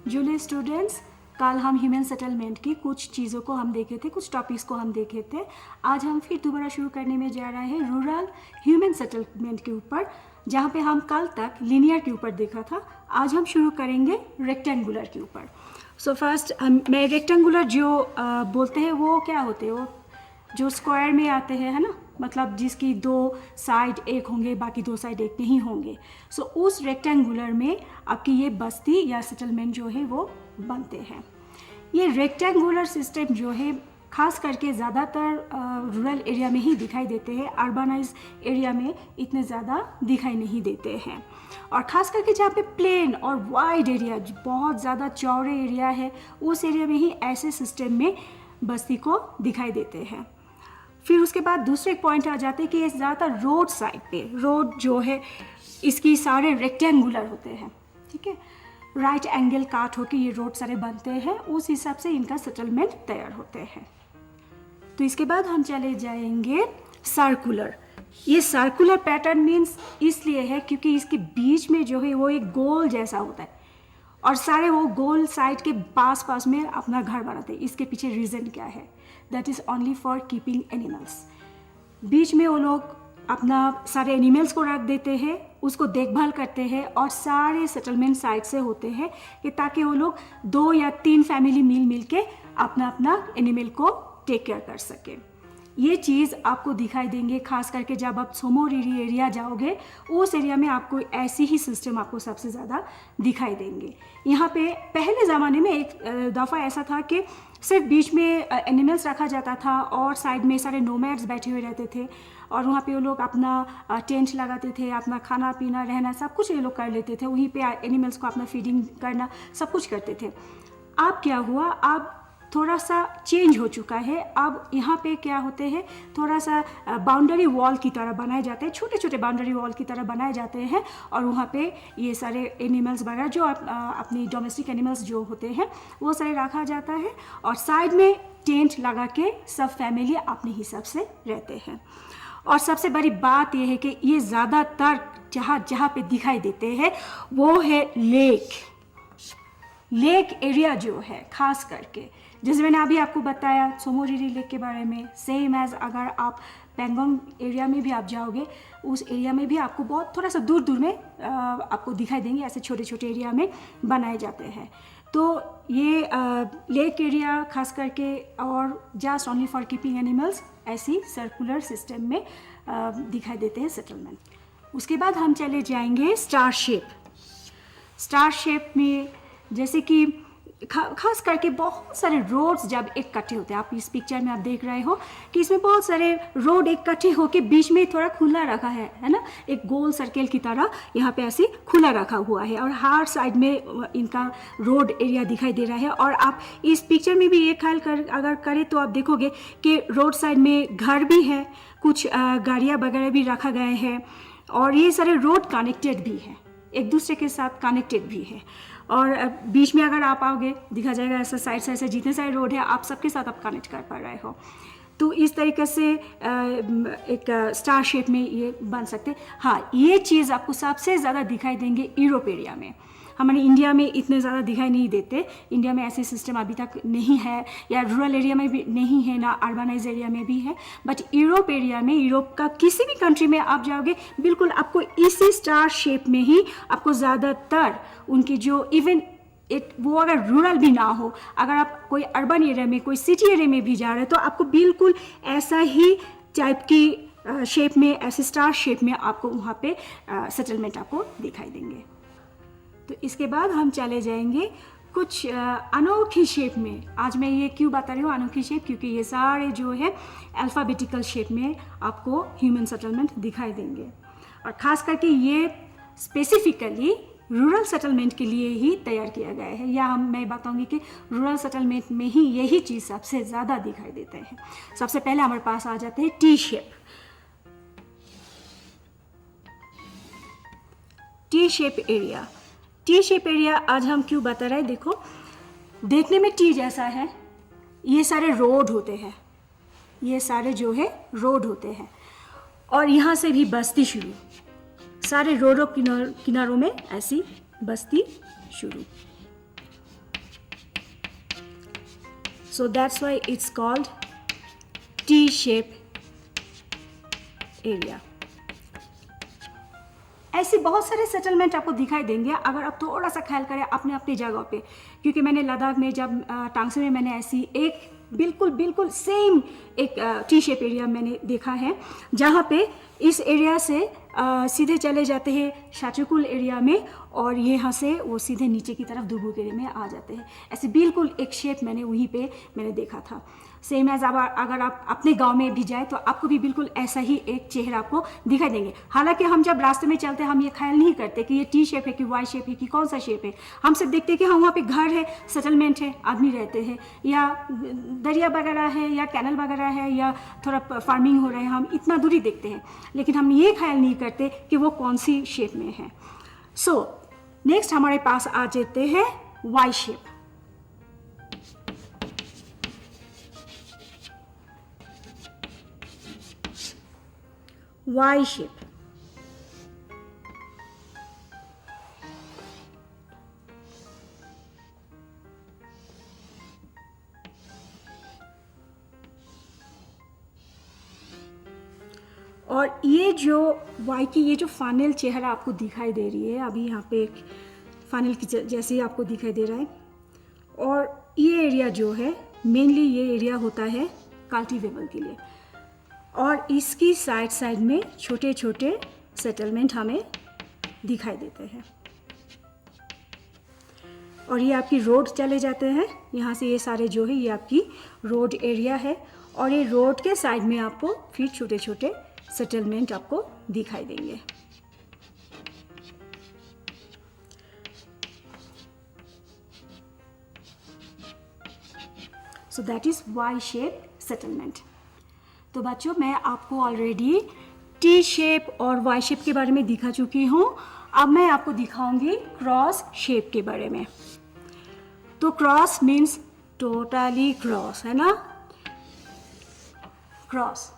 Junior students, कल हम human settlement की कुछ चीज़ों को हम देखे थे, कुछ टॉपिक्स को हम देखे थे। आज हम फिर दोबारा शुरू करने में जा रहे हैं रूरल ह्यूमन सेटलमेंट के ऊपर, जहाँ पे हम कल तक लीनियर के ऊपर देखा था। आज हम शुरू करेंगे रेक्टेंगुलर के ऊपर। सो फर्स्ट मैं रेक्टेंगुलर जो बोलते हैं वो क्या होते हैं, वो जो स्क्वायर में आते हैं, है ना, मतलब जिसकी दो साइड एक होंगे, बाकी दो साइड एक नहीं होंगे। सो उस रेक्टेंगुलर में आपकी ये बस्ती या सेटलमेंट जो है वो बनते हैं। ये रेक्टेंगुलर सिस्टम जो है खास करके ज़्यादातर रूरल एरिया में ही दिखाई देते हैं, अर्बनाइज एरिया में इतने ज़्यादा दिखाई नहीं देते हैं। और ख़ास करके जहाँ पे प्लेन और वाइड एरिया, बहुत ज़्यादा चौड़े एरिया है, उस एरिया में ही ऐसे सिस्टम में बस्ती को दिखाई देते हैं। फिर उसके बाद दूसरे पॉइंट आ जाते हैं कि ये ज़्यादातर रोड साइड पे, रोड जो है इसकी सारे रेक्टेंगुलर होते हैं, ठीक है, राइट एंगल काट होके ये रोड सारे बनते हैं, उस हिसाब से इनका सेटलमेंट तैयार होते हैं। तो इसके बाद हम चले जाएंगे सर्कुलर। ये सर्कुलर पैटर्न मीन्स इसलिए है क्योंकि इसके बीच में जो है वो एक गोल जैसा होता है और सारे वो गोल साइड के पास पास में अपना घर बनाते हैं। इसके पीछे रीज़न क्या है? That is only for keeping animals. बीच में वो लोग अपना सारे एनिमल्स को रख देते हैं, उसको देखभाल करते हैं और सारे सेटलमेंट साइड से होते हैं कि ताकि वो लोग 2 या 3 फैमिली मिल के अपना अपना एनिमल को टेक केयर कर सके। ये चीज़ आपको दिखाई देंगे खास करके जब आप सोमोरिरी एरिया जाओगे, उस एरिया में आपको ऐसी ही सिस्टम आपको सबसे ज़्यादा दिखाई देंगे। यहाँ पे पहले ज़माने में एक दफ़ा ऐसा था कि सिर्फ बीच में एनिमल्स रखा जाता था और साइड में सारे नोमैड्स बैठे हुए रहते थे और वहाँ पे वो लोग अपना टेंट लगाते थे, अपना खाना पीना रहना सब कुछ ये लोग कर लेते थे, वहीं पे एनिमल्स को अपना फीडिंग करना सब कुछ करते थे। अब क्या हुआ, अब थोड़ा सा चेंज हो चुका है। अब यहाँ पे क्या होते हैं, थोड़ा सा बाउंड्री वॉल की तरह बनाए जाते हैं, छोटे छोटे बाउंड्री वॉल की तरह बनाए जाते हैं और वहाँ पे ये सारे एनिमल्स वगैरह जो अपनी डोमेस्टिक एनिमल्स जो होते हैं वो सारे रखा जाता है और साइड में टेंट लगा के सब फैमिली अपने हिसाब से रहते हैं। और सबसे बड़ी बात यह है कि ये ज़्यादातर जहाँ जहाँ पे दिखाई देते हैं वो है लेक एरिया जो है, खास करके जैसे मैंने अभी आपको बताया सोमोरिरी लेक के बारे में, सेम एज अगर आप पेंगोंग एरिया में भी आप जाओगे, उस एरिया में भी आपको बहुत थोड़ा सा दूर दूर में आपको दिखाई देंगे, ऐसे छोटे छोटे एरिया में बनाए जाते हैं। तो ये लेक एरिया खास करके और just only for keeping animals ऐसी सर्कुलर सिस्टम में दिखाई देते हैं सेटलमेंट। उसके बाद हम चले जाएंगे स्टार शेप में, जैसे कि खास करके बहुत सारे रोड्स जब इकट्ठे होते हैं, आप इस पिक्चर में आप देख रहे हो कि इसमें बहुत सारे रोड इकट्ठे होके बीच में थोड़ा खुला रखा है ना, एक गोल सर्कल की तरह यहाँ पे ऐसे खुला रखा हुआ है और हर साइड में इनका रोड एरिया दिखाई दे रहा है। और आप इस पिक्चर में भी ये ख्याल अगर करें तो आप देखोगे कि रोड साइड में घर भी है, कुछ गाड़ियाँ वगैरह भी रखा गए हैं और ये सारे रोड कनेक्टेड भी है, एक दूसरे के साथ कनेक्टेड भी है। और बीच में अगर आप आओगे दिखा जाएगा ऐसा साइड से जितने सारे रोड है आप सबके साथ आप कनेक्ट कर पा रहे हो। तो इस तरीके से एक स्टार शेप में ये बन सकते हैं। हाँ, ये चीज़ आपको सबसे ज़्यादा दिखाई देंगे यूरोप एरिया में, हमारे इंडिया में इतने ज़्यादा दिखाई नहीं देते। इंडिया में ऐसे सिस्टम अभी तक नहीं है, या रूरल एरिया में भी नहीं है, ना अर्बनाइज एरिया में भी है। बट यूरोप एरिया में, यूरोप का किसी भी कंट्री में आप जाओगे बिल्कुल आपको इसी स्टार शेप में ही आपको ज़्यादातर उनकी जो इवन वो अगर रूरल भी ना हो, अगर आप कोई अर्बन एरिया में, कोई सिटी एरिया में भी जा रहे हैं तो आपको बिल्कुल ऐसा ही टाइप की शेप में, ऐसे स्टार शेप में आपको वहाँ पे सेटलमेंट आपको दिखाई देंगे। तो इसके बाद हम चले जाएंगे कुछ अनोखी शेप में। आज मैं ये क्यों बता रही हूँ अनोखी शेप, क्योंकि ये सारे जो है अल्फ़ाबेटिकल शेप में आपको ह्यूमन सेटलमेंट दिखाई देंगे और ख़ास करके ये स्पेसिफिकली रूरल सेटलमेंट के लिए ही तैयार किया गया है, या मैं बताऊंगी कि रूरल सेटलमेंट में ही यही चीज़ सबसे ज़्यादा दिखाई देते हैं। सबसे पहले हमारे पास आ जाते हैं T shape area. T shape area आज हम क्यों बता रहे हैं, देखो देखने में टी जैसा है, ये सारे रोड होते हैं, ये सारे जो है रोड होते हैं और यहाँ से भी बस्ती शुरू, सारे रोडों किनारों में ऐसी बस्ती शुरू। So that's why it's called T-shape area. ऐसे बहुत सारे सेटलमेंट आपको दिखाई देंगे अगर आप थोड़ा सा ख्याल करें अपने अपनी जगह पे, क्योंकि मैंने लद्दाख में जब टांगसे में मैंने ऐसी एक बिल्कुल सेम एक टी शेप एरिया मैंने देखा है, जहाँ पे इस एरिया से सीधे चले जाते हैं शाचुकुल एरिया में और यहाँ से वो सीधे नीचे की तरफ दुबुक एरिया में आ जाते हैं। ऐसे बिल्कुल एक शेप मैंने वहीं पे मैंने देखा था। सेम एज अगर आप अपने गांव में भी जाए तो आपको भी बिल्कुल ऐसा ही एक चेहरा आपको दिखाई देंगे। हालांकि हम जब रास्ते में चलते हैं हम ये ख्याल नहीं करते कि ये टी शेप है कि वाई शेप है कि कौन सा शेप है। हम सिर्फ देखते हैं कि हाँ वहाँ पे घर है, सेटलमेंट है, आदमी रहते हैं, या दरिया वगैरह है, या कैनल वगैरह है, या थोड़ा फार्मिंग हो रहा है, हम इतना दूरी देखते हैं, लेकिन हम ये ख्याल नहीं करते कि वो कौन सी शेप में है। सो नेक्स्ट हमारे पास आ जाते हैं वाई शेप। वाई शेप और ये जो वाई की ये जो फाइनल चेहरा आपको दिखाई दे रही है, अभी यहाँ पे एक फाइनल की जैसे ही आपको दिखाई दे रहा है, और ये एरिया जो है मेनली ये एरिया होता है कल्टीवेबल के लिए, और इसकी साइड में छोटे छोटे सेटलमेंट हमें दिखाई देते हैं। और ये आपकी रोड चले जाते हैं, यहाँ से ये सारे जो है ये आपकी रोड एरिया है, और ये रोड के साइड में आपको फिर छोटे छोटे सेटलमेंट आपको दिखाई देंगे। So that is Y shape settlement. तो बच्चों मैं आपको ऑलरेडी टी शेप और वाई शेप के बारे में दिखा चुकी हूँ। अब मैं आपको दिखाऊंगी क्रॉस शेप के बारे में। तो क्रॉस मीन्स टोटली क्रॉस, है ना, क्रॉस।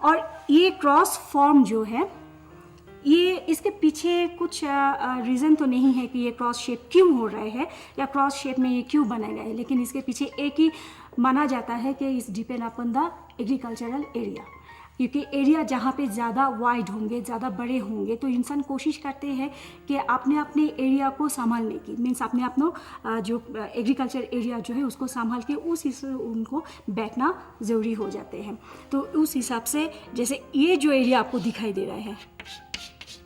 और ये क्रॉस फॉर्म जो है, ये इसके पीछे कुछ रीज़न तो नहीं है कि ये क्रॉस शेप क्यों हो रहा है या क्रॉस शेप में ये क्यों बनाया गया है, लेकिन इसके पीछे एक ही माना जाता है कि इस depend upon the agricultural area, क्योंकि एरिया जहाँ पे ज़्यादा वाइड होंगे, ज़्यादा बड़े होंगे, तो इंसान कोशिश करते हैं कि अपने अपने एरिया को संभालने की, मीन्स अपने अपना जो एग्रीकल्चर एरिया जो है उसको संभाल के उस हिस्से उनको बैठना ज़रूरी हो जाते हैं। तो उस हिसाब से जैसे ये जो एरिया आपको दिखाई दे रहा है,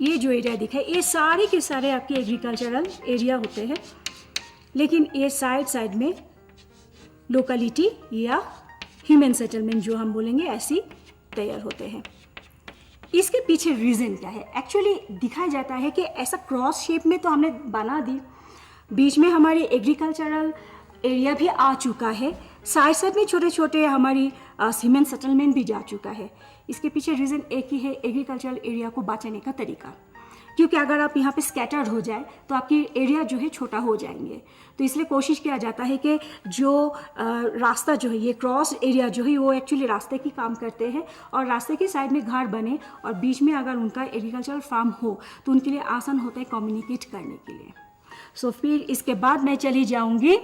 ये जो एरिया दिखाई, ये सारे के सारे आपके एग्रीकल्चरल एरिया होते हैं, लेकिन ये साइड में लोकेलिटी या ह्यूमन सेटलमेंट जो हम बोलेंगे ऐसी तैयार होते हैं। इसके पीछे रीज़न क्या है? एक्चुअली दिखाया जाता है कि ऐसा क्रॉस शेप में तो हमने बना दी, बीच में हमारी एग्रीकल्चरल एरिया भी आ चुका है, साइड में छोटे छोटे हमारी ह्यूमन सेटलमेंट भी जा चुका है। इसके पीछे रीज़न एक ही है, एग्रीकल्चरल एरिया को बचाने का तरीका, क्योंकि अगर आप यहाँ पे स्कैटर्ड हो जाए तो आपकी एरिया जो है छोटा हो जाएंगे। तो इसलिए कोशिश किया जाता है कि जो रास्ता जो है, ये क्रॉस एरिया जो है वो एक्चुअली रास्ते की काम करते हैं, और रास्ते के साइड में घर बने और बीच में अगर उनका एग्रीकल्चरल फार्म हो तो उनके लिए आसान होता है कम्युनिकेट करने के लिए। सो फिर इसके बाद मैं चली जाऊँगी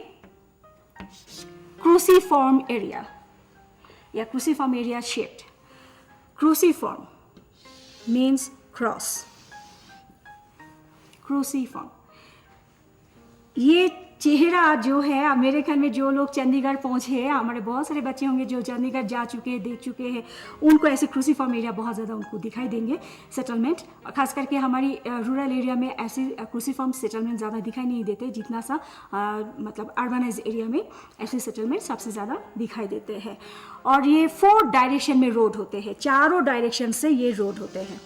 क्रूसीफॉर्म एरिया या cruciform area shaped. Cruciform means cross, cruciform. ये चेहरा जो है, मेरे ख्याल में जो लोग चंडीगढ़ पहुँचे हैं, हमारे बहुत सारे बच्चे होंगे जो चंडीगढ़ जा चुके हैं, देख चुके हैं, उनको ऐसे क्रूसीफॉर्म एरिया बहुत ज़्यादा उनको दिखाई देंगे सेटलमेंट। खास करके हमारी रूरल एरिया में ऐसे क्रूसीफॉर्म सेटलमेंट ज़्यादा दिखाई नहीं देते जितना सा मतलब अर्बनाइज एरिया में ऐसे सेटलमेंट सबसे ज़्यादा दिखाई देते हैं। और ये 4 डायरेक्शन में रोड होते हैं, चारों डायरेक्शन से ये रोड होते हैं,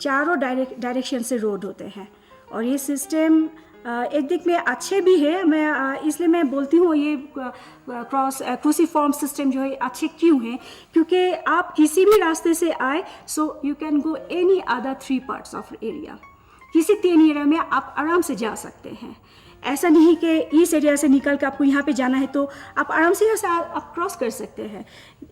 चारों डायरेक्शन से रोड होते हैं। और ये सिस्टम एक दिख में अच्छे भी है, मैं इसलिए मैं बोलती हूँ ये क्रूसीफॉर्म सिस्टम जो है अच्छे क्यों हैं, क्योंकि आप किसी भी रास्ते से आए so you can go any other 3 parts of area, किसी 3 एरिया में आप आराम से जा सकते हैं। ऐसा नहीं कि इस एरिया से निकल के आपको यहाँ पे जाना है तो आप आराम से यहाँ से आप क्रॉस कर सकते हैं,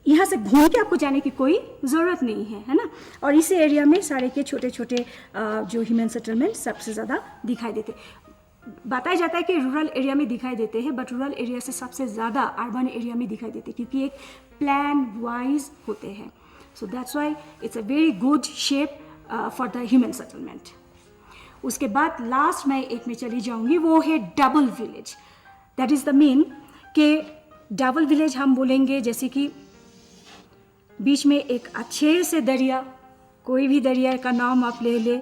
यहाँ से घूम के आपको जाने की कोई ज़रूरत नहीं है ना। और इस एरिया में सारे के छोटे छोटे जो ह्यूमन सेटलमेंट सबसे ज़्यादा दिखाई देते। बताया जाता है कि रूरल एरिया में दिखाई देते हैं, बट रूरल एरिया से सबसे ज़्यादा अर्बन एरिया में दिखाई देते हैं क्योंकि एक प्लान वाइज होते हैं. So that's why it's a very good shape for the human settlement. उसके बाद लास्ट मैं एक में चली जाऊंगी, वो है double village. That is the mean कि डबल विलेज हम बोलेंगे जैसे कि बीच में एक अच्छे से दरिया, कोई भी दरिया का नाम आप ले ले,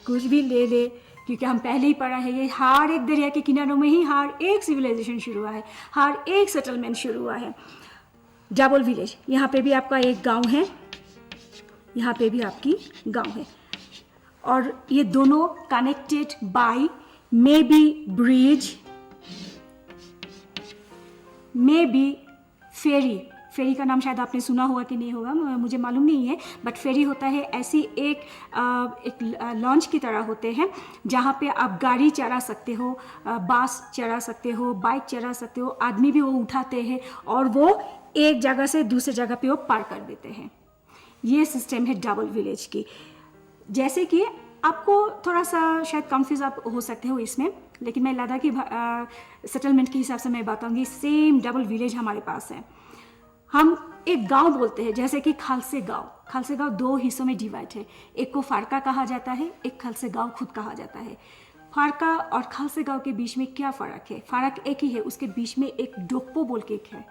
कुछ भी ले ले, क्योंकि हम पहले ही पढ़ा है ये हर एक दरिया के किनारों में ही हर एक सिविलाइजेशन शुरू हुआ है, हर एक सेटलमेंट शुरू हुआ है. डबल विलेज, यहाँ पे भी आपका एक गांव है, यहाँ पे भी आपकी गांव है, और ये दोनों connected by maybe bridge, maybe ferry. Ferry का नाम शायद आपने सुना होगा कि नहीं होगा, मुझे मालूम नहीं है, बट फेरी होता है ऐसी एक लॉन्च की तरह होते हैं जहाँ पे आप गाड़ी चला सकते हो, बस चला सकते हो, बाइक चला सकते हो, आदमी भी वो उठाते हैं और वो एक जगह से दूसरे जगह पे वो पार कर देते हैं. ये सिस्टम है डबल विलेज की. जैसे कि आपको थोड़ा सा शायद कंफ्यूज आप हो सकते हो इसमें, लेकिन मैं लद्दाख की सेटलमेंट के हिसाब से मैं बताऊंगी. सेम डबल विलेज हमारे पास है. हम एक गांव बोलते हैं जैसे कि खालसे गांव. खालसे गांव दो हिस्सों में डिवाइड है, एक को फारका कहा जाता है, एक खालसे गांव खुद कहा जाता है. फारका और खालसे गांव के बीच में क्या फ़र्क है? फ़र्क एक ही है, उसके बीच में एक डोप्पो बोल के एक है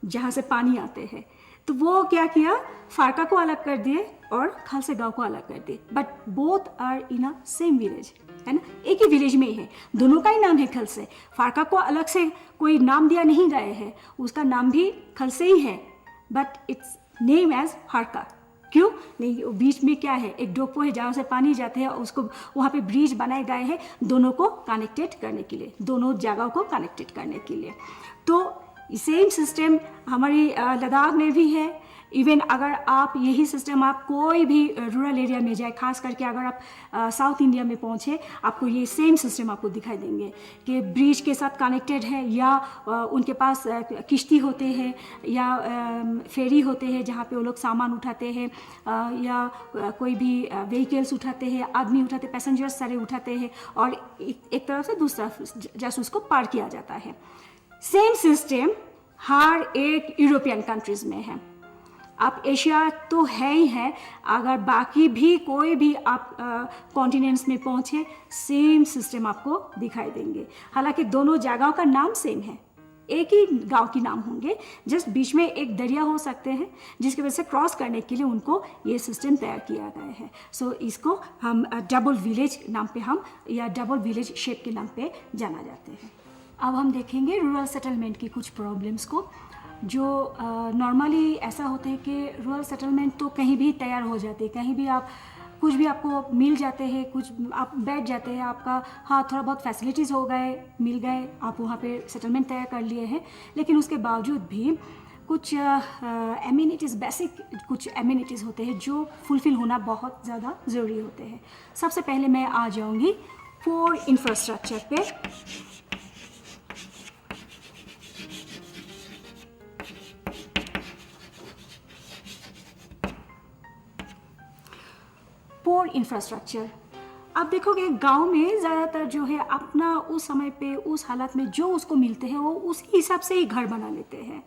जहाँ से पानी आते हैं. तो वो क्या किया, फारका को अलग कर दिए और खालसे गांव को अलग कर दिए, but both are in a same village, है ना, एक ही विलेज में ही है. दोनों का ही नाम है खलसे. फारका को अलग से कोई नाम दिया नहीं गए है, उसका नाम भी खलसे ही है, बट इट्स नेम एज फारका. क्यों नहीं? बीच में क्या है, एक डोपो है जहाँ से पानी जाते हैं, उसको वहाँ पे ब्रिज बनाए गए हैं दोनों को कनेक्टेड करने के लिए, दोनों जगह को कनेक्टेड करने के लिए. तो सेम सिस्टम हमारी लद्दाख में भी है. इवन अगर आप यही सिस्टम आप कोई भी रूरल एरिया में जाए, खास करके अगर आप साउथ इंडिया में पहुँचे, आपको ये सेम सिस्टम आपको दिखाई देंगे कि ब्रिज के साथ कनेक्टेड है, या उनके पास किश्ती होते हैं, या फेरी होते हैं जहाँ पे वो लोग सामान उठाते हैं, या कोई भी व्हीकल्स उठाते हैं, आदमी उठाते, पैसेंजर्स सारे उठाते हैं, और एक तरफ से दूसरा जैसे उसको पार किया जाता है. सेम सिस्टम हर एक यूरोपियन कंट्रीज़ में है. आप एशिया तो है ही है, अगर बाकी भी कोई भी आप कॉन्टिनेंट्स में पहुँचे, सेम सिस्टम आपको दिखाई देंगे. हालांकि दोनों जगहों का नाम सेम है, एक ही गांव के नाम होंगे, जस्ट बीच में एक दरिया हो सकते हैं जिसकी वजह से क्रॉस करने के लिए उनको ये सिस्टम तैयार किया गया है. सो इसको हम डबल विलेज नाम पे हम, या डबल विलेज शेप के नाम पे जाना जाते हैं. अब हम देखेंगे रूरल सेटलमेंट की कुछ प्रॉब्लम्स को, जो नॉर्मली ऐसा होता है कि रूरल सेटलमेंट तो कहीं भी तैयार हो जाते हैं, कहीं भी आप कुछ भी आपको मिल जाते हैं, कुछ आप बैठ जाते हैं, आपका हाँ थोड़ा बहुत फैसिलिटीज़ हो गए, मिल गए, आप वहाँ पे सेटलमेंट तैयार कर लिए हैं. लेकिन उसके बावजूद भी कुछ एमिनिटीज़, बेसिक कुछ एमिनिटीज़ होते हैं जो फुलफ़िल होना बहुत ज़्यादा ज़रूरी होते हैं. सबसे पहले मैं आ जाऊँगी पोर इंफ्रास्ट्रक्चर पे. पोर इंफ्रास्ट्रक्चर, आप देखोगे गांव में ज़्यादातर जो है अपना उस समय पे उस हालत में जो उसको मिलते हैं वो उसी हिसाब से ही घर बना लेते हैं.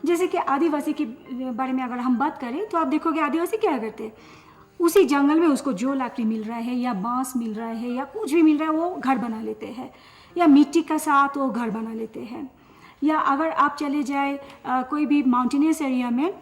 जैसे कि आदिवासी के बारे में अगर हम बात करें तो आप देखोगे आदिवासी क्या करते हैं, उसी जंगल में उसको जो लकड़ी मिल रहा है, या बांस मिल रहा है, या कुछ भी मिल रहा है, वो घर बना लेते हैं, या मिट्टी का साथ वो घर बना लेते हैं. या अगर आप चले जाए कोई भी माउंटेनियस एरिया में,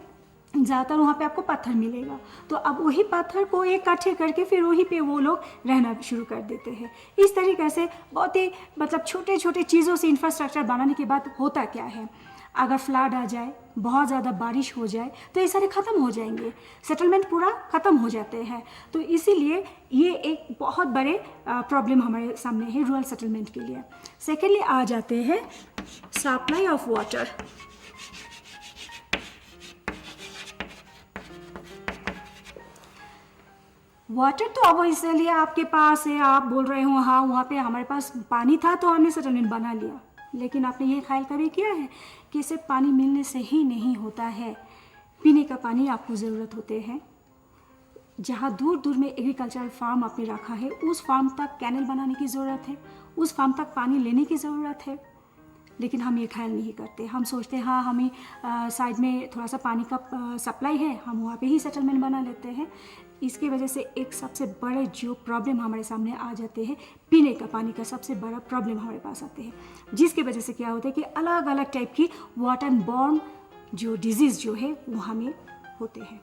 ज़्यादातर वहाँ पे आपको पत्थर मिलेगा, तो अब वही पत्थर को इकट्ठे करके फिर वहीं पे वो लोग रहना शुरू कर देते हैं. इस तरीके से बहुत ही मतलब छोटे छोटे चीज़ों से इंफ्रास्ट्रक्चर बनाने के बाद होता क्या है, अगर फ्लड आ जाए, बहुत ज़्यादा बारिश हो जाए, तो ये सारे ख़त्म हो जाएंगे, सेटलमेंट पूरा ख़त्म हो जाते हैं. तो इसीलिए ये एक बहुत बड़े प्रॉब्लम हमारे सामने है रूरल सेटलमेंट के लिए. सेकेंडली आ जाते हैं सप्लाई ऑफ वाटर. वाटर तो अब इसलिए आपके पास है, आप बोल रहे हो हाँ वहाँ पे हमारे पास पानी था तो हमने सेटलमेंट बना लिया, लेकिन आपने ये ख्याल कभी किया है कि सिर्फ पानी मिलने से ही नहीं होता है, पीने का पानी आपको ज़रूरत होते हैं. जहाँ दूर दूर में एग्रीकल्चरल फार्म आपने रखा है, उस फार्म तक कैनल बनाने की ज़रूरत है, उस फार्म तक पानी लेने की ज़रूरत है, लेकिन हम ये ख्याल नहीं करते। हम सोचते हैं हाँ हमें साइड में थोड़ा सा पानी का सप्लाई है, हम वहाँ पे ही सेटलमेंट बना लेते हैं। इसकी वजह से एक सबसे बड़े जो प्रॉब्लम हमारे सामने आ जाते हैं, पीने का पानी का सबसे बड़ा प्रॉब्लम हमारे पास आते हैं, जिसकी वजह से क्या होता है कि अलग अलग टाइप की वाटर बॉर्न जो डिजीज़ जो है वो हमें होते हैं।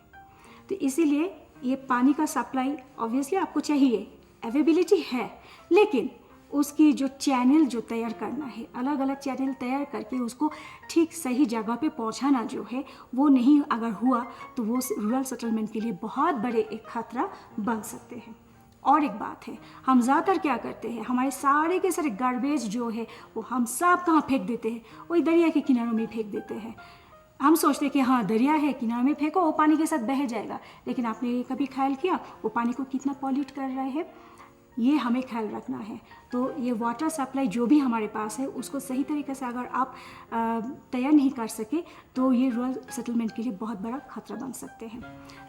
तो इसीलिए ये पानी का सप्लाई ऑब्वियसली आपको चाहिए, अवेलेबिलिटी है, लेकिन उसकी जो चैनल जो तैयार करना है, अलग अलग चैनल तैयार करके उसको ठीक सही जगह पे पहुंचाना जो है वो नहीं अगर हुआ तो वो रूरल सेटलमेंट के लिए बहुत बड़े एक खतरा बन सकते हैं। और एक बात है, हम ज़्यादातर क्या करते हैं, हमारे सारे के सारे गार्बेज जो है वो हम सब कहाँ फेंक देते हैं, वही दरिया के किनारों में फेंक देते हैं। हम सोचते हैं कि हाँ दरिया है, किनारे में फेंको, वो पानी के साथ बह जाएगा, लेकिन आपने कभी ख्याल किया वो पानी को कितना पॉल्यूट कर रहे हैं? ये हमें ख्याल रखना है। तो ये वाटर सप्लाई जो भी हमारे पास है उसको सही तरीके से अगर आप तैयार नहीं कर सके तो ये रूरल सेटलमेंट के लिए बहुत बड़ा खतरा बन सकते हैं।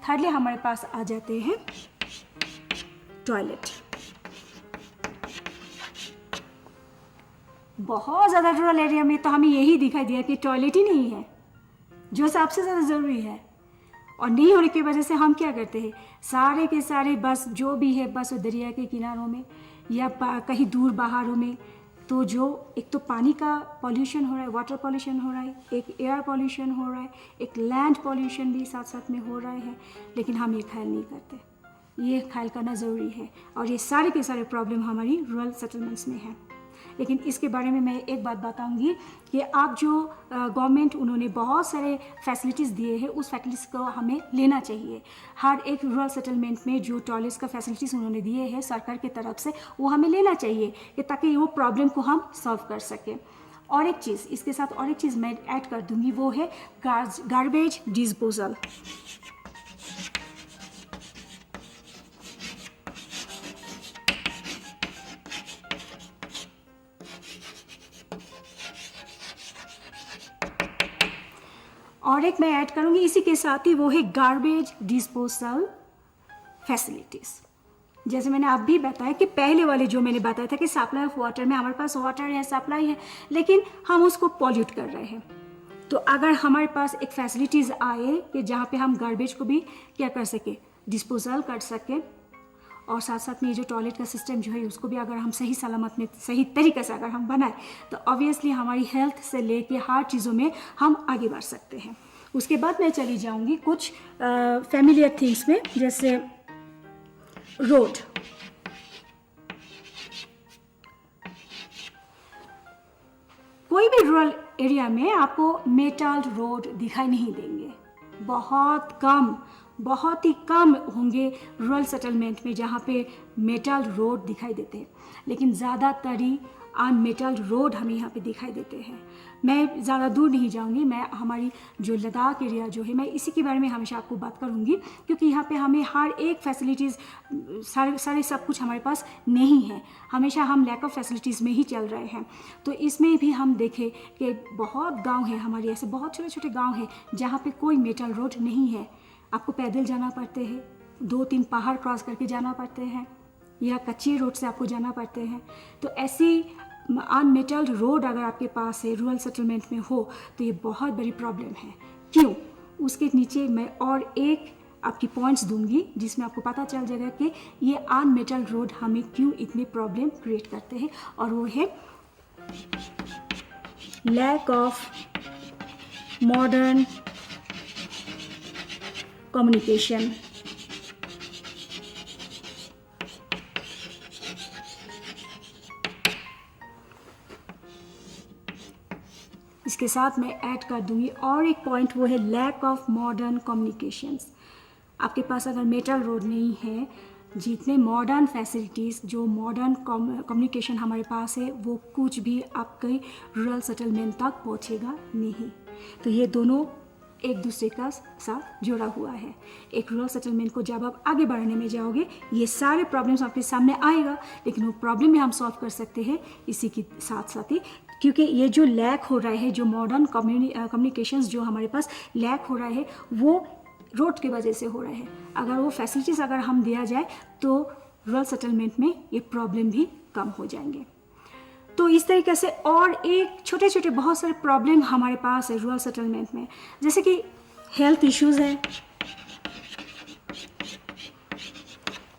थर्डली हमारे पास आ जाते हैं टॉयलेट। बहुत ज़्यादा रूरल एरिया में तो हमें यही दिखाई दिया कि टॉयलेट ही नहीं है, जो सबसे ज़्यादा ज़रूरी है। और नहीं होने की वजह से हम क्या करते हैं, सारे के सारे बस जो भी है बस दरिया के किनारों में या कहीं दूर बाहरों में, तो जो एक तो पानी का पॉल्यूशन हो रहा है, वाटर पॉल्यूशन हो रहा है, एक एयर पॉल्यूशन हो रहा है, एक लैंड पॉल्यूशन भी साथ साथ में हो रहा है, लेकिन हम ये ख्याल नहीं करते। ये ख्याल करना ज़रूरी है और ये सारे के सारे प्रॉब्लम हमारी रूरल सेटलमेंट्स में है। लेकिन इसके बारे में मैं एक बात बताऊंगी कि आप जो गवर्नमेंट उन्होंने बहुत सारे फैसिलिटीज़ दिए हैं, उस फैसिलिटीज़ को हमें लेना चाहिए। हर एक रूरल सेटलमेंट में जो टॉयलेट्स का फैसिलिटीज़ उन्होंने दिए हैं सरकार की तरफ से, वो हमें लेना चाहिए कि ताकि वो प्रॉब्लम को हम सॉल्व कर सकें। और एक चीज़ इसके साथ और एक चीज़ मैं ऐड कर दूंगी, वो है गार्बेज डिस्पोजल। और एक मैं ऐड करूंगी इसी के साथ ही, वो है गार्बेज डिस्पोजल फैसिलिटीज़। जैसे मैंने अब भी बताया कि पहले वाले जो मैंने बताया था कि सप्लाई ऑफ वाटर में हमारे पास वाटर है, सप्लाई है, लेकिन हम उसको पॉल्यूट कर रहे हैं। तो अगर हमारे पास एक फैसिलिटीज़ आए कि जहाँ पे हम गार्बेज को भी क्या कर सके, डिस्पोजल कर सके, और साथ साथ में ये जो टॉयलेट का सिस्टम जो है उसको भी अगर हम सही सलामत में सही तरीके से अगर हम बनाए तो ऑब्वियसली हमारी हेल्थ से लेके हर चीज़ों में हम आगे बढ़ सकते हैं। उसके बाद मैं चली जाऊंगी कुछ फैमिलियर थिंग्स में, जैसे रोड। कोई भी रूरल एरिया में आपको मेटल रोड दिखाई नहीं देंगे, बहुत ही कम होंगे रूरल सेटलमेंट में जहाँ पे मेटल रोड दिखाई देते हैं, लेकिन ज़्यादातर ही मेटल रोड हमें यहाँ पे दिखाई देते हैं। मैं ज़्यादा दूर नहीं जाऊँगी, मैं हमारी जो लद्दाख एरिया जो है मैं इसी के बारे में हमेशा आपको बात करूँगी, क्योंकि यहाँ पे हमें हर एक फैसिलिटीज़ सारे सब कुछ हमारे पास नहीं है, हमेशा हम लैक ऑफ फैसिलिटीज़ में ही चल रहे हैं। तो इसमें भी हम देखें कि बहुत गाँव हैं हमारे, ऐसे बहुत छोटे छोटे गाँव हैं जहाँ पर कोई मेटल रोड नहीं है, आपको पैदल जाना पड़ते हैं, 2-3 पहाड़ क्रॉस करके जाना पड़ते हैं, या कच्ची रोड से आपको जाना पड़ते हैं। तो ऐसी अनमेटल्ड रोड अगर आपके पास है, रूरल सेटलमेंट में हो, तो ये बहुत बड़ी प्रॉब्लम है। क्यों? उसके नीचे मैं और एक आपकी पॉइंट्स दूंगी जिसमें आपको पता चल जाएगा कि ये अनमेटल्ड रोड हमें क्यों इतने प्रॉब्लम क्रिएट करते हैं, और वो है लैक ऑफ मॉडर्न कम्युनिकेशन। इसके साथ मैं ऐड कर दूंगी और एक पॉइंट, वो है लैक ऑफ मॉडर्न कम्युनिकेशंस। आपके पास अगर मेटल रोड नहीं है, जितने मॉडर्न फैसिलिटीज़ जो मॉडर्न कम्युनिकेशन हमारे पास है, वो कुछ भी आपके रूरल सेटलमेंट तक पहुंचेगा नहीं। तो ये दोनों एक दूसरे का साथ जुड़ा हुआ है। एक रूरल सेटलमेंट को जब आप आगे बढ़ाने में जाओगे, ये सारे प्रॉब्लम्स आपके सामने आएगा, लेकिन वो प्रॉब्लम भी हम सॉल्व कर सकते हैं इसी के साथ साथ ही, क्योंकि ये जो लैक हो रहा है, जो मॉडर्न कम्युनिकेशंस जो हमारे पास लैक हो रहा है, वो रोड की वजह से हो रहे हैं। अगर वो फैसिलिटीज़ अगर हम दिया जाए तो रूरल सेटलमेंट में ये प्रॉब्लम भी कम हो जाएंगे। तो इस तरीके से और एक छोटे छोटे बहुत सारे प्रॉब्लम हमारे पास है रूरल सेटलमेंट में, जैसे कि हेल्थ इश्यूज़ है,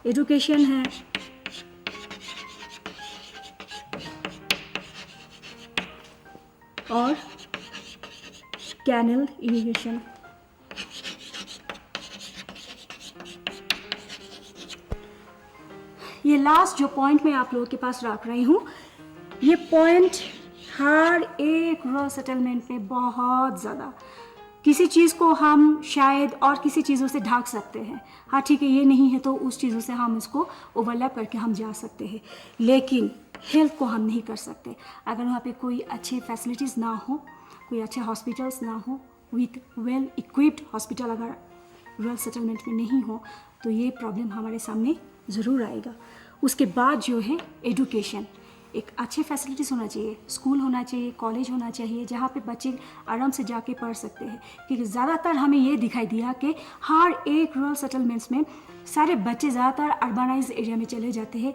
एजुकेशन है, और कैनल इरिगेशन। ये लास्ट जो पॉइंट मैं आप लोगों के पास रख रही हूँ, ये पॉइंट हर एक रूरल सेटलमेंट में बहुत ज़्यादा, किसी चीज़ को हम शायद और किसी चीज़ों से ढक सकते हैं, हाँ ठीक है ये नहीं है तो उस चीज़ों से हम उसको ओवरलैप करके हम जा सकते हैं, लेकिन हेल्थ को हम नहीं कर सकते। अगर वहाँ पे कोई अच्छे फैसिलिटीज़ ना हो, कोई अच्छे हॉस्पिटल्स ना हो, विथ वेल इक्विप्ड हॉस्पिटल अगर रूरल सेटलमेंट में नहीं हो, तो ये प्रॉब्लम हमारे सामने ज़रूर आएगा। उसके बाद जो है एजुकेशन, एक अच्छे फैसिलिटीज़ होना चाहिए, स्कूल होना चाहिए, कॉलेज होना चाहिए, जहाँ पे बच्चे आराम से जाके पढ़ सकते हैं। क्योंकि ज़्यादातर हमें ये दिखाई दिया कि हर एक रूरल सेटलमेंट्स में सारे बच्चे ज़्यादातर अर्बनाइज एरिया में चले जाते हैं,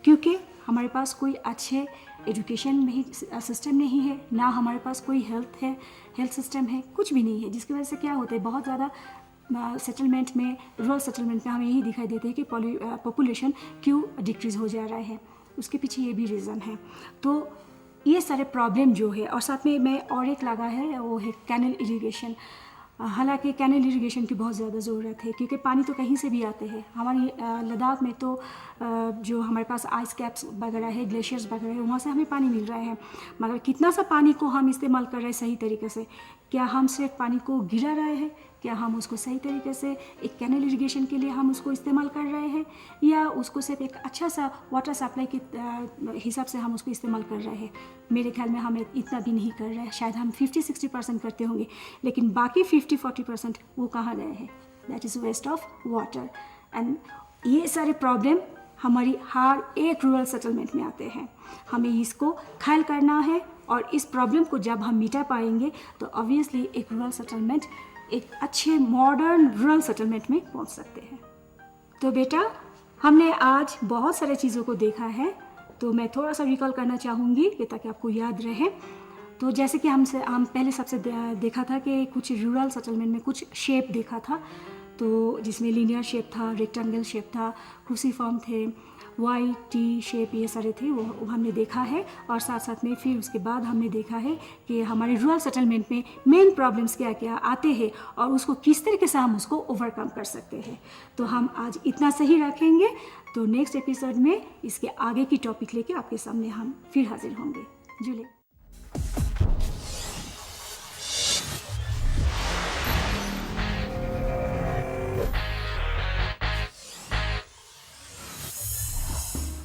क्योंकि हमारे पास कोई अच्छे एजुकेशन नहीं सिस्टम नहीं है, ना हमारे पास कोई हेल्थ सिस्टम है, कुछ भी नहीं है, जिसकी वजह से क्या होता है बहुत ज़्यादा सेटलमेंट में, रूरल सेटलमेंट में हमें यही दिखाई देते हैं कि पॉपुलेशन क्यों डिक्रीज़ हो जा रहा है। उसके पीछे ये भी रीज़न है। तो ये सारे प्रॉब्लम जो है, और साथ में मैं और एक लगा है वो है कैनल इरिगेशन। हालांकि कैनल इरिगेशन की बहुत ज़्यादा ज़रूरत है, क्योंकि पानी तो कहीं से भी आते हैं। हमारी लद्दाख में तो जो हमारे पास आइस कैप्स वगैरह है, ग्लेशियर्स वगैरह है, वहाँ से हमें पानी मिल रहा है, मगर कितना सा पानी को हम इस्तेमाल कर रहे हैं सही तरीके से? क्या हम सिर्फ पानी को गिरा रहे हैं? क्या हम उसको सही तरीके से एक कैनल इरिगेशन के लिए हम उसको इस्तेमाल कर रहे हैं, या उसको सिर्फ एक अच्छा सा वाटर सप्लाई के हिसाब से हम उसको इस्तेमाल कर रहे हैं? मेरे ख्याल में हम इतना भी नहीं कर रहे हैं, शायद हम 50-60% करते होंगे, लेकिन बाकी 50-40% वो कहाँ गए हैं? That is waste of water. And ये सारे प्रॉब्लम हमारी हर एक रूरल सेटलमेंट में आते हैं। हमें इसको ख्याल करना है, और इस प्रॉब्लम को जब हम मिटा पाएंगे तो ऑब्वियसली एक रूरल सेटलमेंट एक अच्छे मॉडर्न रूरल सेटलमेंट में पहुंच सकते हैं। तो बेटा, हमने आज बहुत सारे चीज़ों को देखा है, तो मैं थोड़ा सा रिकॉल करना चाहूँगी कि ताकि आपको याद रहे। तो जैसे कि हम पहले सबसे देखा था कि कुछ रूरल सेटलमेंट में कुछ शेप देखा था, तो जिसमें लीनियर शेप था, रेक्टेंगल शेप था, क्रूसीफॉर्म थे, वाई टी शेप, ये सारे थे, वो हमने देखा है। और साथ साथ में फिर उसके बाद हमने देखा है कि हमारे रूरल सेटलमेंट में मेन प्रॉब्लम्स क्या क्या आते हैं और उसको किस तरीके से हम उसको ओवरकम कर सकते हैं। तो हम आज इतना सही रखेंगे, तो नेक्स्ट एपिसोड में इसके आगे की टॉपिक लेके आपके सामने हम फिर हाजिर होंगे। जुले।